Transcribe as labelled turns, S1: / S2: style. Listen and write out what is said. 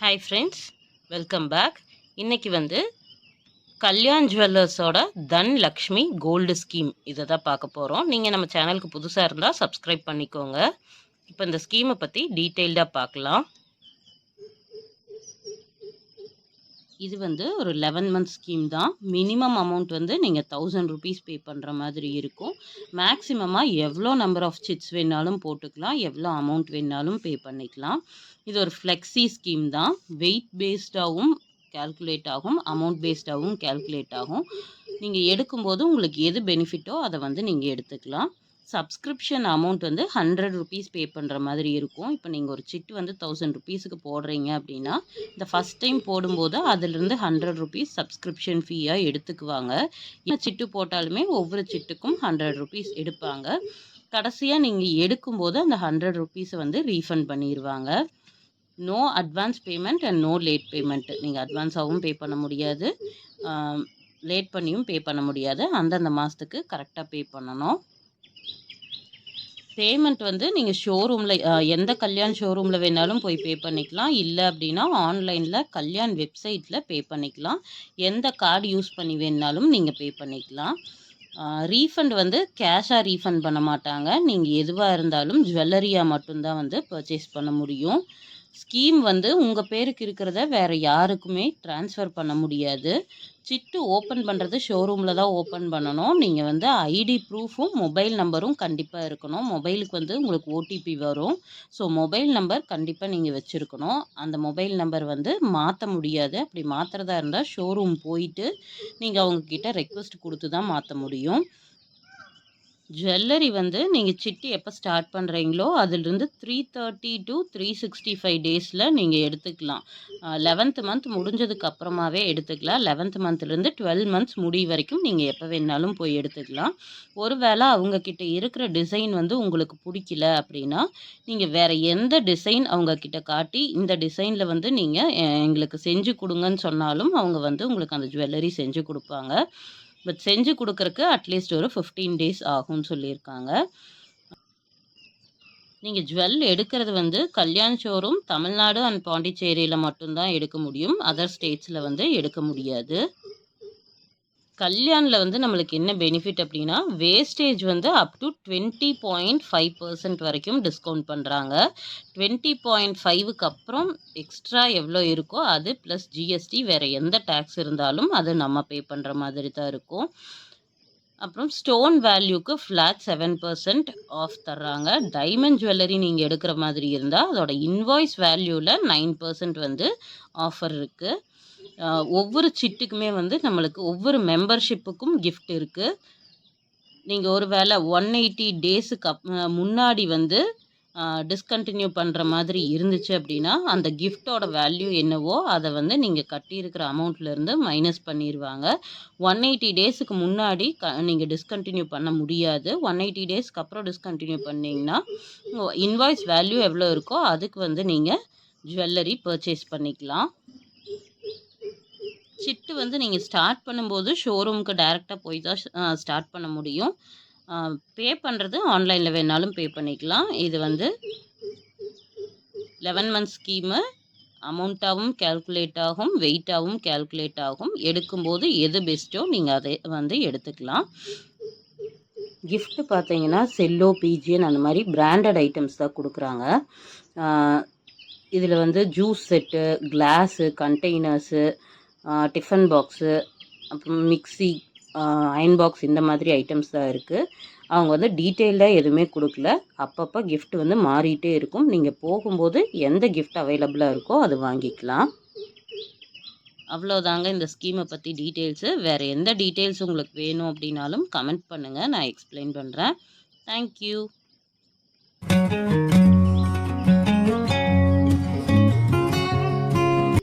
S1: Hi friends, welcome back. இன்றைக்கி வந்து கல்யாண் ஜுவல்லர்ஸோட தன்லக்ஷ்மி கோல்டு ஸ்கீம் இதை தான் பார்க்க போகிறோம். நீங்கள் நம்ம சேனலுக்கு புதுசாக இருந்தால் சப்ஸ்கிரைப் பண்ணிக்கோங்க. இப்போ இந்த ஸ்கீமை பற்றி டீட்டெயில்டாக பார்க்கலாம். இது வந்து ஒரு 11 மந்த் ஸ்கீம் தான். மினிமம் அமௌண்ட் வந்து நீங்கள் 1000 rupees பே பண்ணுற மாதிரி இருக்கும். மேக்ஸிமமாக எவ்வளோ நம்பர் ஆஃப் சிட்ஸ் வேணாலும் போட்டுக்கலாம், எவ்வளோ அமௌண்ட் வேணாலும் பே பண்ணிக்கலாம். இது ஒரு ஃப்ளெக்ஸி ஸ்கீம் தான். வெயிட் பேஸ்டாகவும் கேல்குலேட் ஆகும், அமௌண்ட் பேஸ்டாகவும் கேல்குலேட் ஆகும். நீங்கள் எடுக்கும்போது உங்களுக்கு எது பெனிஃபிட்டோ அதை வந்து நீங்கள் எடுத்துக்கலாம். சப்ஸ்கிரிப்ஷன் அமௌண்ட் வந்து 100 rupees பே பண்ணுற மாதிரி இருக்கும். இப்போ நீங்கள் ஒரு சிட்டு வந்து 1000 rupeesக்கு போடுறீங்க அப்படின்னா, இந்த ஃபஸ்ட் டைம் போடும்போது அதிலிருந்து 100 rupees சப்ஸ்கிரிப்ஷன் ஃபீயாக எடுத்துக்குவாங்க. என்ன சிட்டு போட்டாலுமே ஒவ்வொரு சிட்டுக்கும் 100 rupees எடுப்பாங்க. கடைசியாக நீங்கள் எடுக்கும்போது அந்த 100 rupees வந்து ரீஃபண்ட் பண்ணிடுவாங்க. No advance payment and no late payment. நீங்கள் அட்வான்ஸாகவும் பே பண்ண முடியாது, லேட் பண்ணியும் பே பண்ண முடியாது. அந்தந்த மாதத்துக்கு கரெக்டாக பே பண்ணணும். பேமெண்ட் வந்து நீங்கள் ஷோரூமில் எந்த கல்யாண் ஷோரூமில் வேணாலும் போய் பே பண்ணிக்கலாம். இல்லை அப்படின்னா ஆன்லைனில் கல்யாண் வெப்சைட்டில் பே பண்ணிக்கலாம். எந்த கார்டு யூஸ் பண்ணி வேணாலும் நீங்கள் பே பண்ணிக்கலாம். ரீஃபண்ட் வந்து கேஷாக ரீஃபண்ட் பண்ண மாட்டாங்க. நீங்கள் எதுவாக இருந்தாலும் ஜுவல்லரியாக மட்டும்தான் வந்து பர்ச்சேஸ் பண்ண முடியும். ஸ்கீம் வந்து உங்கள் பேருக்கு இருக்கிறத வேறு யாருக்குமே ட்ரான்ஸ்ஃபர் பண்ண முடியாது. சிட்டு ஓப்பன் பண்ணுறது ஷோரூமில் தான் ஓப்பன் பண்ணணும். நீங்கள் வந்து ஐடி ப்ரூஃபும் மொபைல் நம்பரும் கண்டிப்பாக இருக்கணும். மொபைலுக்கு வந்து உங்களுக்கு ஓடிபி வரும். ஸோ மொபைல் நம்பர் கண்டிப்பாக நீங்கள் வச்சுருக்கணும். அந்த மொபைல் நம்பர் வந்து மாற்ற முடியாது. அப்படி மாற்றுறதா இருந்தால் ஷோரூம் போயிட்டு நீங்கள் அவங்கக்கிட்ட ரெக்வெஸ்ட் கொடுத்து தான் மாற்ற முடியும். ஜுவல்லரி வந்து நீங்கள் சிட்டு எப்போ ஸ்டார்ட் பண்ணுறீங்களோ அதிலிருந்து 330 to 365 டேஸில் நீங்கள் எடுத்துக்கலாம். 11th மந்த் முடிஞ்சதுக்கு அப்புறமாவே எடுத்துக்கலாம். 11th மந்த்லேருந்து 12 months முடி வரைக்கும் நீங்கள் எப்போ வேணாலும் போய் எடுத்துக்கலாம். ஒருவேளை அவங்கக்கிட்ட இருக்கிற டிசைன் வந்து உங்களுக்கு பிடிக்கல அப்படின்னா, நீங்கள் வேறு எந்த டிசைன் அவங்கக்கிட்ட காட்டி இந்த டிசைனில் வந்து நீங்கள் எங்களுக்கு செஞ்சு கொடுங்கன்னு சொன்னாலும் அவங்க வந்து உங்களுக்கு அந்த ஜுவல்லரி செஞ்சு கொடுப்பாங்க. பட் செஞ்சு கொடுக்குறக்கு அட்லீஸ்ட் ஒரு 15 days ஆகும்னு சொல்லியிருக்காங்க. நீங்கள் ஜுவல் எடுக்கிறது வந்து கல்யாண் ஷோரூம் தமிழ்நாடு அண்ட் பாண்டிச்சேரியில் மட்டும்தான் எடுக்க முடியும். அதர் ஸ்டேட்ஸில் வந்து எடுக்க முடியாது. கல்யாணில் வந்து நம்மளுக்கு என்ன பெனிஃபிட் அப்படின்னா, வேஸ்டேஜ் வந்து அப் டு 20.5% வரைக்கும் டிஸ்கவுண்ட் பண்ணுறாங்க. 20.5க்கு அப்புறம் எக்ஸ்ட்ரா எவ்வளோ இருக்கோ அது ப்ளஸ் ஜிஎஸ்டி வேறு எந்த டேக்ஸ் இருந்தாலும் அது நம்ம பே பண்ணுற மாதிரி தான் இருக்கும். அப்புறம் ஸ்டோன் வேல்யூக்கு ஃப்ளாட் 7% ஆஃப் தர்றாங்க. டைமண்ட் ஜுவல்லரி நீங்கள் எடுக்கிற மாதிரி இருந்தால் அதோட இன்வாய்ஸ் வேல்யூவில் 9% வந்து ஆஃபர் இருக்குது. ஒவ்வொரு சிட்டுக்குமே வந்து நம்மளுக்கு ஒவ்வொரு மெம்பர்ஷிப்புக்கும் கிஃப்ட் இருக்குது. நீங்கள் ஒரு வேளை 180 டேஸுக்கு முன்னாடி வந்து டிஸ்கண்டினியூ பண்ணுற மாதிரி இருந்துச்சு அப்படின்னா, அந்த கிஃப்டோட வேல்யூ என்னவோ அதை வந்து நீங்கள் கட்டியிருக்கிற அமௌண்ட்லேருந்து மைனஸ் பண்ணிடுவாங்க. 180 டேஸுக்கு முன்னாடி நீங்கள் டிஸ்கண்டினியூ பண்ண முடியாது. 180 டேஸ்க்கு அப்புறம் டிஸ்கண்டினியூ பண்ணிங்கன்னா இன்வாய்ஸ் வேல்யூ எவ்வளோ இருக்கோ அதுக்கு வந்து நீங்கள் ஜுவல்லரி பர்ச்சேஸ் பண்ணிக்கலாம். சிட்டு வந்து நீங்கள் ஸ்டார்ட் பண்ணும்போது ஷோரூமுக்கு டைரெக்டாக போய் தான் ஸ்டார்ட் பண்ண முடியும். பே பண்ணுறது ஆன்லைனில் வேணாலும் பே பண்ணிக்கலாம். இது வந்து 11 month ஸ்கீமு. அமௌண்ட்டாகவும் கேல்குலேட் ஆகும், வெயிட்டாகவும் கேல்குலேட் ஆகும். எடுக்கும்போது எது பெஸ்ட்டோ நீங்கள் அதை வந்து எடுத்துக்கலாம். கிஃப்ட்டு பார்த்தீங்கன்னா செல்லோ, பிஜிஎன் அந்த மாதிரி பிராண்டட் ஐட்டம்ஸ் தான் கொடுக்குறாங்க. இதில் வந்து juice set, class, containers, tiffin box, அப்புறம் மிக்சி, அயன் பாக்ஸ் இந்த மாதிரி ஐட்டம்ஸ் தான் இருக்குது. அவங்க வந்து டீட்டெயில்டாக எதுவுமே கொடுக்கல. அப்பப்போ கிஃப்ட் வந்து மாறிட்டே இருக்கும். நீங்கள் போகும்போது எந்த கிஃப்ட் அவைலபிளாக இருக்கோ அது வாங்கிக்கலாம். அவ்வளோதாங்க இந்த ஸ்கீமை பற்றி டீட்டெயில்ஸு. வேறு எந்த டீட்டெயில்ஸ் உங்களுக்கு வேணும் அப்படின்னாலும் கமெண்ட் பண்ணுங்கள், நான் எக்ஸ்பிளைன் பண்ணுறேன். தேங்க்யூ.